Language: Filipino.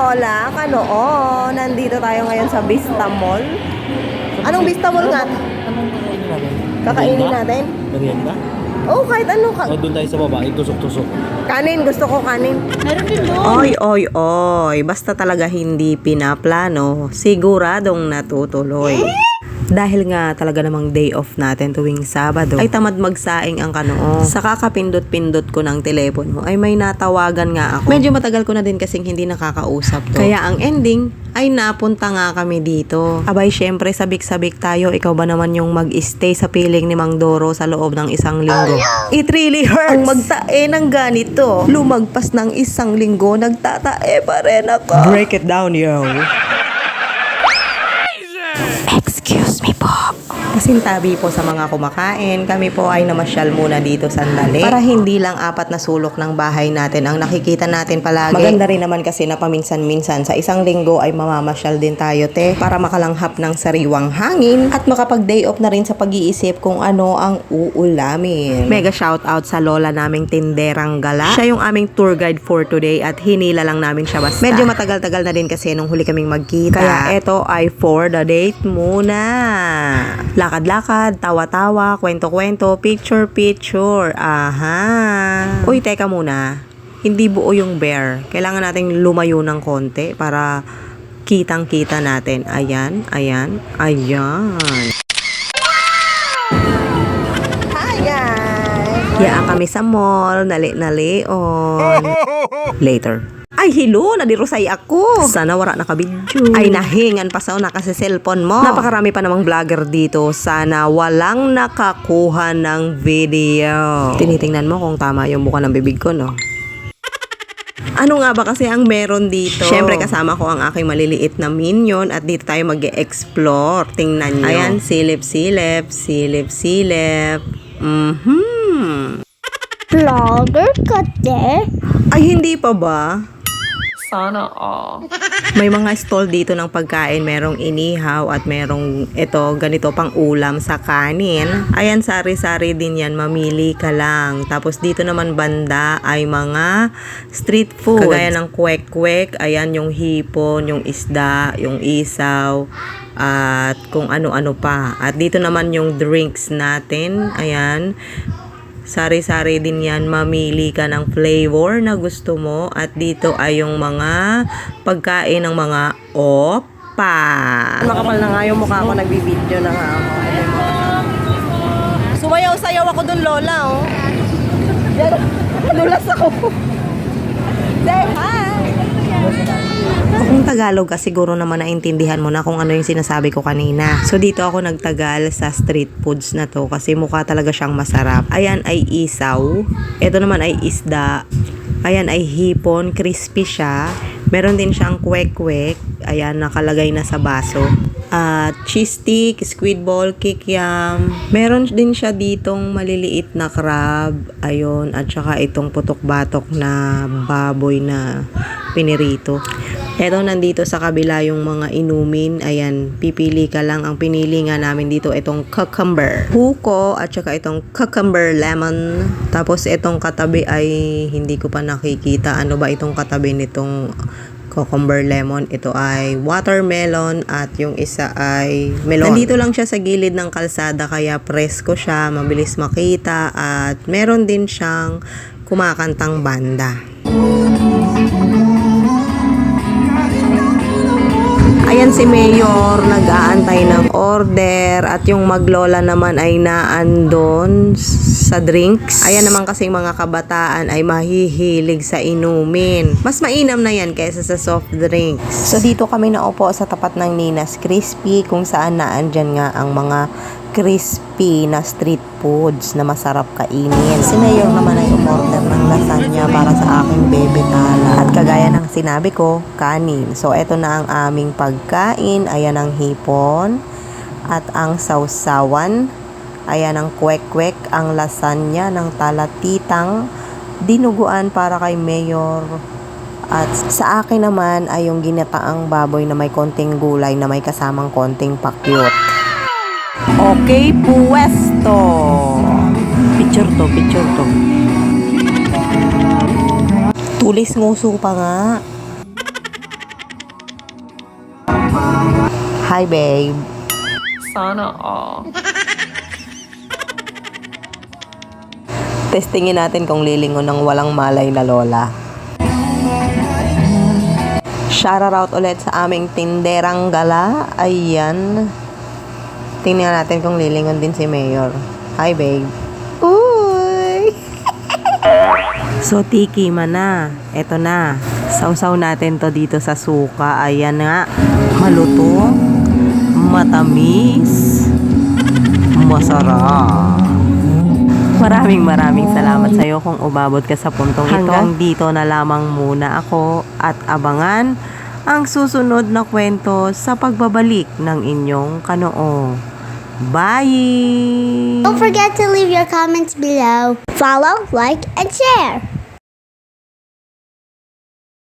Hola, Kanoo. Nandito tayo ngayon sa Vista Mall. Anong Vista Mall nga? Anong kakainin natin? Kakainin natin? Merienda? Oo, kahit ano. O doon tayo sa baba, itusok-tusok. Kanin, gusto ko kanin. Meron din doon. Oy. Basta talaga hindi pinaplano, siguradong natutuloy. Dahil nga talaga namang day off natin tuwing Sabado, ay tamad magsaing ang Kanoo. Sa kakapindot-pindot ko ng telepono, ay may natawagan nga ako. Medyo matagal ko na din kasing hindi nakakausap to. Kaya ang ending, ay napunta nga kami dito. Abay, syempre, sabik-sabik tayo. Ikaw ba naman yung mag-stay sa piling ni Mang Doro sa loob ng isang linggo? It really hurts! Ang magtae ng ganito. Lumagpas ng isang linggo, nagtatae pa rin ako. Break it down, yo. Excuse me po. Kasintabi po sa mga kumakain, kami po ay namasyal muna dito sandali para hindi lang apat na sulok ng bahay natin ang nakikita natin palagi. Maganda rin naman kasi na paminsan-minsan sa isang linggo ay mamamasyal din tayo, te, para makalanghap ng sariwang hangin at makapag-day off na rin sa pag-iisip kung ano ang uulamin. Mega shoutout sa lola naming tinderang gala. Siya yung aming tour guide for today at hinila lang namin siya basta. Medyo matagal-tagal na din kasi nung huli kaming magkita. Kaya eto ay for the date muna. Lakad-lakad, tawa-tawa, kwento-kwento, picture-picture. Aha. Uy, teka muna. Hindi buo yung bear. Kailangan nating lumayo ng konti para kitang-kita natin. Ayan. Hi guys! Yaan kami sa mall. Nali-nalion. Later. Ay, hello, nadirusay ako. Sana wala nakabidyo. Ay, nahingan pa sa una kasi cellphone mo. Napakarami pa namang vlogger dito. Sana walang nakakuha ng video. Tinitingnan mo kung tama yung buka ng bibig ko, no? Ano nga ba kasi ang meron dito? Siyempre kasama ko ang aking maliliit na minion at dito tayo mag-e-explore. Tingnan nyo. Ayan, silip-silip. Vlogger ka, te? Ay, hindi pa ba? Sana all. May mga stall dito ng pagkain, merong inihaw at merong ganito pang ulam sa kanin. Ayan, sari-sari din yan, mamili ka lang. Tapos dito naman banda ay mga street food. Kagaya ng kwek-kwek, ayan yung hipon, yung isda, yung isaw, at kung ano-ano pa. At dito naman yung drinks natin, ayan. Sari-sari din yan, mamili ka ng flavor na gusto mo. At dito ay yung mga pagkain ng mga opa. Makapal na nga yung mukha ko, nagbibideo na nga ako. Sumayaw-sayaw ako dun, Lola, oh. Nadulas ako. Say hi! Kung Tagalog ka, siguro naman naintindihan mo na kung ano yung sinasabi ko kanina. So dito ako nagtagal sa street foods na to kasi mukha talaga siyang masarap. Ayan ay isaw. Ito naman ay isda. Ayan ay hipon, crispy siya. Meron din siyang kwek-kwek. Ayan, nakalagay na sa baso. At cheese stick, squid ball, kikiam. Meron din siya ditong maliliit na crab. Ayun, at saka itong putok-batok na baboy na pinirito. Eto, nandito sa kabila yung mga inumin. Ayan, pipili ka lang. Ang pinili nga namin dito, itong cucumber huko at saka itong cucumber lemon. Tapos itong katabi ay hindi ko pa nakikita. Ano ba itong katabi nitong cucumber lemon? Ito ay watermelon at yung isa ay melon. Nandito lang siya sa gilid ng kalsada kaya presko siya, mabilis makita at meron din siyang kumakantang banda. Ayan si Mayor, nag-aantay ng order at yung maglola naman ay naandon sa drinks. Ayan naman kasing mga kabataan ay mahihilig sa inumin. Mas mainam na yan kaysa sa soft drinks. So dito kami naupo sa tapat ng Nina's Crispy kung saan naandyan nga ang mga crispy na street foods na masarap kainin. Si Mayor naman ay umorder ng lasagna para sa aking bebe tala. At kagaya ng sinabi ko, kanin. So, eto na ang aming pagkain. Ayan ang hipon. At ang sausawan. Ayan ang kwek-kwek. Ang lasagna ng talatitang. Dinuguan para kay Mayor. At sa akin naman ay yung ginataang baboy na may konting gulay na may kasamang konting pakyut. Okay, puwesto. Picture to. Tulis nguso pa nga. Hi, babe. Sana all. Testingin natin kung lilingon ng walang malay na lola. Shoutout ulit sa aming tinderang gala. Ayan. Tingnan natin kung lilingon din si Mayor. Hi, babe. Uy! So, tiki man na. Eto na. Sausaw natin to dito sa suka. Ayan nga. Malutong. Matamis. Masarap. Maraming salamat sa iyo kung umabot ka sa puntong ito. Hanggang dito na lamang muna ako at abangan ang susunod na kwento sa pagbabalik ng inyong Kanoo. Bye! Don't forget to leave your comments below. Follow, like, and share.